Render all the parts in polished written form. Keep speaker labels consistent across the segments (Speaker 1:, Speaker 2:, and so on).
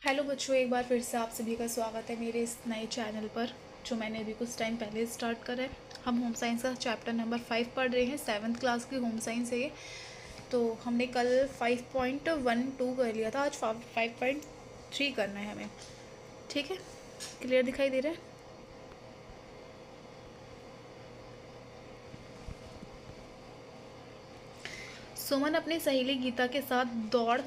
Speaker 1: Hello बच्चों, एक बार फिर से आप सभी का स्वागत है मेरे इस नए चैनल पर जो मैंने अभी कुछ टाइम पहले स्टार्ट करा है। हम होम साइंस का चैप्टर नंबर 5 पढ़ रहे हैं। 7th क्लास की होम साइंस है ये। तो हमने कल 5.12 कर लिया था, आज 5.3 करना है हमें। ठीक है, क्लियर दिखाई दे रहा है? सुमन अपनी सहेली गीता के साथ दौड़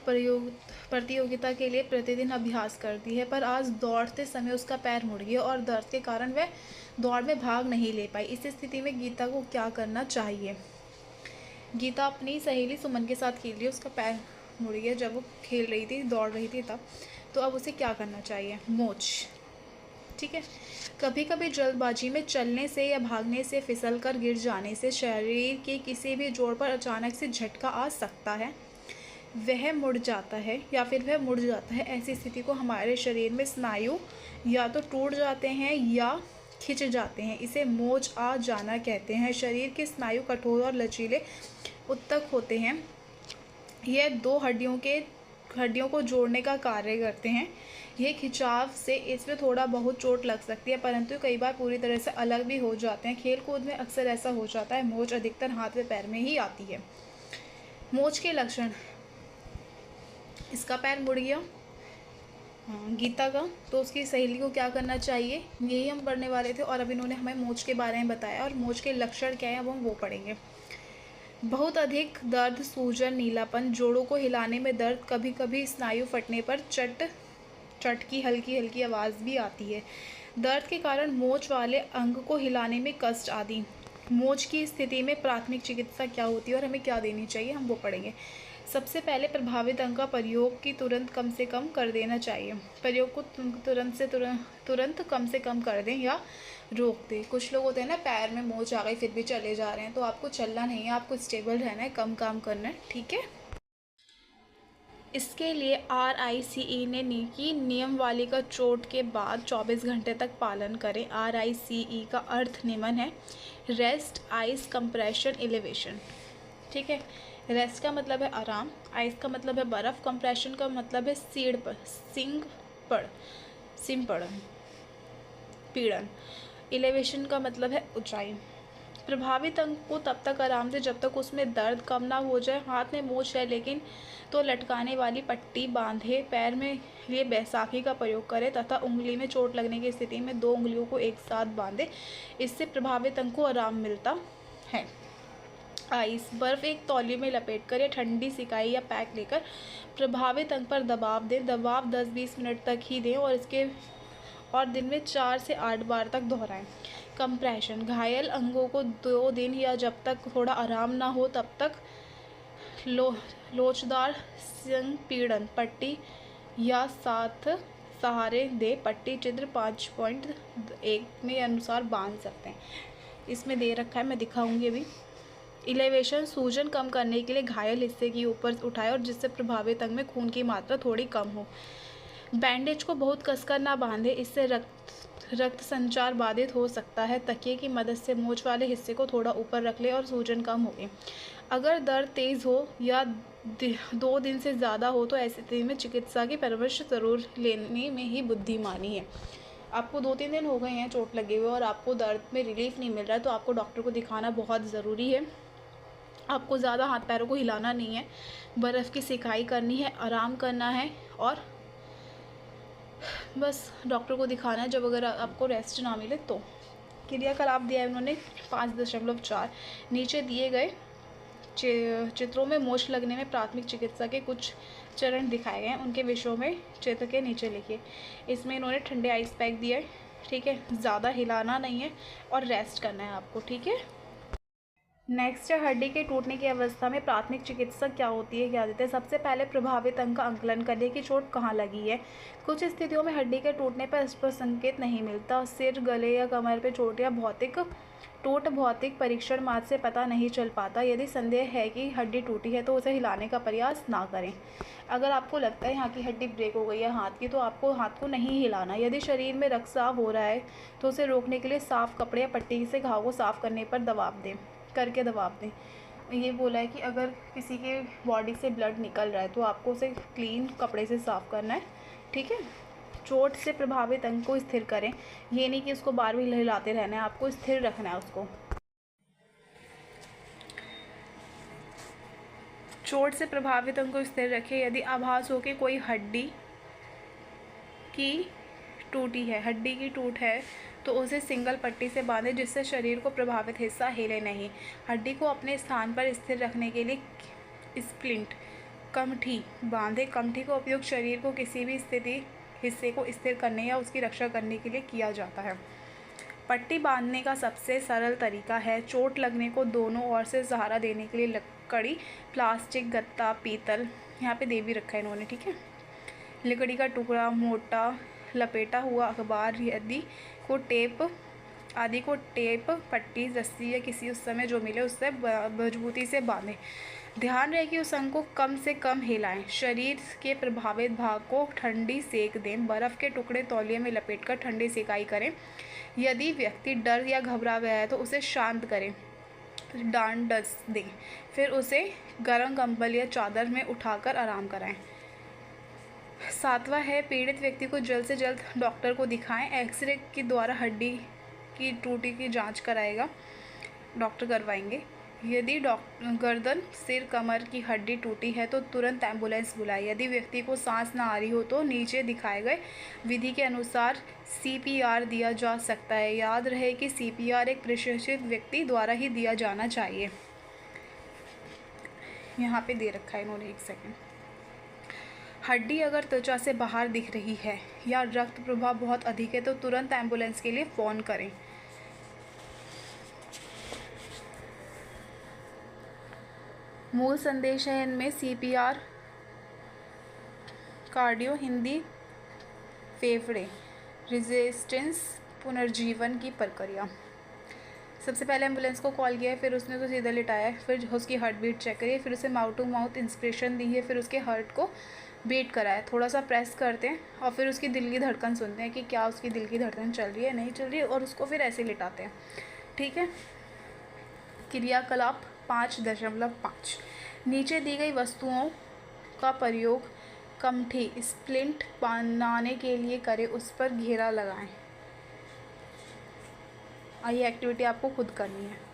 Speaker 1: प्रतियोगिता के लिए प्रतिदिन अभ्यास करती है, पर आज दौड़ते समय उसका पैर मुड़ गया और दर्द के कारण वह दौड़ में भाग नहीं ले पाई। इस स्थिति में गीता को क्या करना चाहिए? गीता अपनी सहेली सुमन के साथ खेल रही है, उसका पैर मुड़ गया जब वो खेल रही थी, दौड़ रही थी तब। तो अब उसे क्या करना चाहिए? मोच। ठीक है। कभी कभी जल्दबाजी में चलने से या भागने से फिसलकर गिर जाने से शरीर के किसी भी जोड़ पर अचानक से झटका आ सकता है। वह मुड़ जाता है या फिर वह मुड़ जाता है। ऐसी स्थिति को हमारे शरीर में स्नायु या तो टूट जाते हैं या खिंच जाते हैं। इसे मोच आ जाना कहते हैं। शरीर के स्नायु कठोर और लचीले उत्तक होते हैं। यह दो हड्डियों को जोड़ने का कार्य करते हैं। यह खिंचाव से इसमें थोड़ा बहुत चोट लग सकती है, परंतु कई बार पूरी तरह से अलग भी हो जाते हैं। खेल कूद में अक्सर ऐसा हो जाता है। मोच अधिकतर हाथ व पैर में ही आती है। मोच के लक्षण: इसका पैर मुड़ गया गीता का, तो उसकी सहेली को क्या करना चाहिए, यही हम पढ़ने वाले थे। और अब इन्होंने हमें मोच के बारे में बताया और मोच के लक्षण क्या है अब हम वो पढ़ेंगे। बहुत अधिक दर्द, सूजन, नीलापन, जोड़ों को हिलाने में दर्द, कभी कभी स्नायु फटने पर चट की हल्की हल्की आवाज़ भी आती है। दर्द के कारण मोच वाले अंग को हिलाने में कष्ट आदि। मोच की स्थिति में प्राथमिक चिकित्सा क्या होती है और हमें क्या देनी चाहिए, हम वो पढ़ेंगे। सबसे पहले प्रभावित अंग का प्रयोग की तुरंत कम से कम कर देना चाहिए। प्रयोग को तुरंत कम से कम कर दें या रोक दें। कुछ लोग होते हैं ना, पैर में मोच आ गई फिर भी चले जा रहे हैं, तो आपको चलना नहीं है, आपको स्टेबल रहना है, कम काम करना है। ठीक है। इसके लिए RICE ने की नियमावली का चोट के बाद 24 घंटे तक पालन करें। RICE का अर्थ नियमन है, रेस्ट, आइस कंप्रेशन, एलिवेशन। ठीक है। रेस्ट का मतलब है आराम, आइस का मतलब है बर्फ़, कंप्रेशन का मतलब है सिंपड़न, पीड़न, एलिवेशन का मतलब है ऊंचाई। प्रभावित अंग को तब तक आराम से जब तक उसमें दर्द कम ना हो जाए। हाथ में मोच है लेकिन तो लटकाने वाली पट्टी बांधे। पैर में लिए बैसाखी का प्रयोग करें तथा उंगली में चोट लगने की स्थिति में दो उंगलियों को एक साथ बांधे। इससे प्रभावित अंग को आराम मिलता है। आइस, बर्फ़ एक तौलिए में लपेट कर या ठंडी सिकाई या पैक लेकर प्रभावित अंग पर दबाव दें। दबाव 10-20 मिनट तक ही दें और दिन में 4 से 8 बार तक दोहराएं। कंप्रेशन, घायल अंगों को 2 दिन या जब तक थोड़ा आराम ना हो तब तक लोचदार संपीड़न पट्टी या साथ सहारे दे। पट्टी चित्र 5.1 में अनुसार बांध सकते हैं। इसमें दे रखा है, मैं दिखाऊंगी अभी। इलेवेशन, सूजन कम करने के लिए घायल हिस्से की ऊपर उठाए और जिससे प्रभावित अंग में खून की मात्रा थोड़ी कम हो। बैंडेज को बहुत कसकर ना बांधे, इससे रक्त संचार बाधित हो सकता है। तकिए की मदद से मोच वाले हिस्से को थोड़ा ऊपर रख ले और सूजन कम होगी। अगर दर्द तेज़ हो या 2 दिन से ज़्यादा हो तो ऐसी स्थिति में चिकित्सा की परामर्श ज़रूर लेने में ही बुद्धिमानी है। आपको 2-3 दिन हो गए हैं चोट लगे हुए और आपको दर्द में रिलीफ नहीं मिल रहा है, तो आपको डॉक्टर को दिखाना बहुत ज़रूरी है। आपको ज़्यादा हाथ पैरों को हिलाना नहीं है, बर्फ़ की सिकाई करनी है, आराम करना है और बस डॉक्टर को दिखाना है जब अगर आपको रेस्ट ना मिले तो। क्रियाकलाप दिया है उन्होंने 5.4। नीचे दिए गए चित्रों में मोच लगने में प्राथमिक चिकित्सा के कुछ चरण दिखाए गए हैं, उनके विषयों में चित्र के नीचे लिखिए। इसमें इन्होंने ठंडे आइस पैक दिया है। ठीक है, ज़्यादा हिलाना नहीं है और रेस्ट करना है आपको। ठीक है। नेक्स्ट है हड्डी के टूटने की अवस्था में प्राथमिक चिकित्सा क्या होती है, क्या देते हैं। सबसे पहले प्रभावित अंग का आकलन करें कि चोट कहाँ लगी है। कुछ स्थितियों में हड्डी के टूटने पर स्पष्ट संकेत नहीं मिलता। सिर, गले या कमर पर चोट या भौतिक परीक्षण मात्र से पता नहीं चल पाता। यदि संदेह है कि हड्डी टूटी है तो उसे हिलाने का प्रयास ना करें। अगर आपको लगता है यहाँ की हड्डी ब्रेक हो गई है हाथ की, तो आपको हाथ को नहीं हिलाना। यदि शरीर में रक्तस्राव हो रहा है तो उसे रोकने के लिए साफ कपड़े या पट्टी से घाव को साफ करने पर दबाव दें। ये बोला है कि अगर किसी के बॉडी से ब्लड निकल रहा है तो आपको उसे क्लीन कपड़े से साफ़ करना है, ठीक है। चोट से प्रभावित अंग को स्थिर करें, ये नहीं कि उसको बार बार हिलाते रहना है, आपको स्थिर रखना है उसको। चोट से प्रभावित अंग को स्थिर रखें। यदि आभास हो कि कोई हड्डी की टूटी है, हड्डी की टूट है, तो उसे सिंगल पट्टी से बांधें जिससे शरीर को प्रभावित हिस्सा हिले नहीं। हड्डी को अपने स्थान पर स्थिर रखने के लिए स्प्लिंट कमठी बांधें। कमठी का उपयोग शरीर को किसी भी स्थिति हिस्से को स्थिर करने या उसकी रक्षा करने के लिए किया जाता है। पट्टी बांधने का सबसे सरल तरीका है चोट लगने को दोनों ओर से सहारा देने के लिए लकड़ी, प्लास्टिक, गत्ता, पीतल, यहाँ पे दे भी रखा है इन्होंने, ठीक है, लकड़ी का टुकड़ा, मोटा लपेटा हुआ अखबार आदि को टेप, पट्टी, रस्सी या किसी उस समय जो मिले उससे मजबूती से बांधें। ध्यान रहे कि उस अंग को कम से कम हिलाएं। शरीर के प्रभावित भाग को ठंडी सेक दें। बर्फ़ के टुकड़े तौलिए में लपेटकर ठंडी सेकाई करें। यदि व्यक्ति डर या घबरा गया है तो उसे शांत करें, ढांढस दें, फिर उसे गर्म कंबल या चादर में उठाकर आराम कराएं। 7वां है पीड़ित व्यक्ति को जल्द से जल्द डॉक्टर को दिखाएं। एक्सरे के द्वारा हड्डी की टूटी की जांच कराएगा, डॉक्टर करवाएंगे। यदि गर्दन, सिर, कमर की हड्डी टूटी है तो तुरंत एम्बुलेंस बुलाएं। यदि व्यक्ति को सांस ना आ रही हो तो नीचे दिखाए गए विधि के अनुसार CPR दिया जा सकता है। याद रहे कि CPR एक प्रशिक्षित व्यक्ति द्वारा ही दिया जाना चाहिए। यहाँ पे दे रखा है इन्होंने, एक सेकेंड। हड्डी अगर त्वचा से बाहर दिख रही है या रक्त प्रवाह बहुत अधिक है तो तुरंत एम्बुलेंस के लिए फ़ोन करें। मूल संदेश है इनमें CPR, कार्डियो, हिंदी, फेफड़े, रेजिस्टेंस, पुनर्जीवन की प्रक्रिया। सबसे पहले एम्बुलेंस को कॉल किया है, फिर उसने तो सीधा लिटाया है, फिर उसकी हार्ट बीट चेक करी है, फिर उसे माउथ टू माउथ इंस्पिरेशन दी है, फिर उसके हार्ट को बीट कराया, थोड़ा सा प्रेस करते हैं और फिर उसकी दिल की धड़कन सुनते हैं कि क्या उसकी दिल की धड़कन चल रही है, नहीं चल रही है, और उसको फिर ऐसे लिटाते हैं, ठीक है। क्रियाकलाप 5.5 नीचे दी गई वस्तुओं का प्रयोग कमठी स्प्लिंट बनाने के लिए करें, उस पर घेरा लगाएं। ये एक्टिविटी आपको खुद करनी है।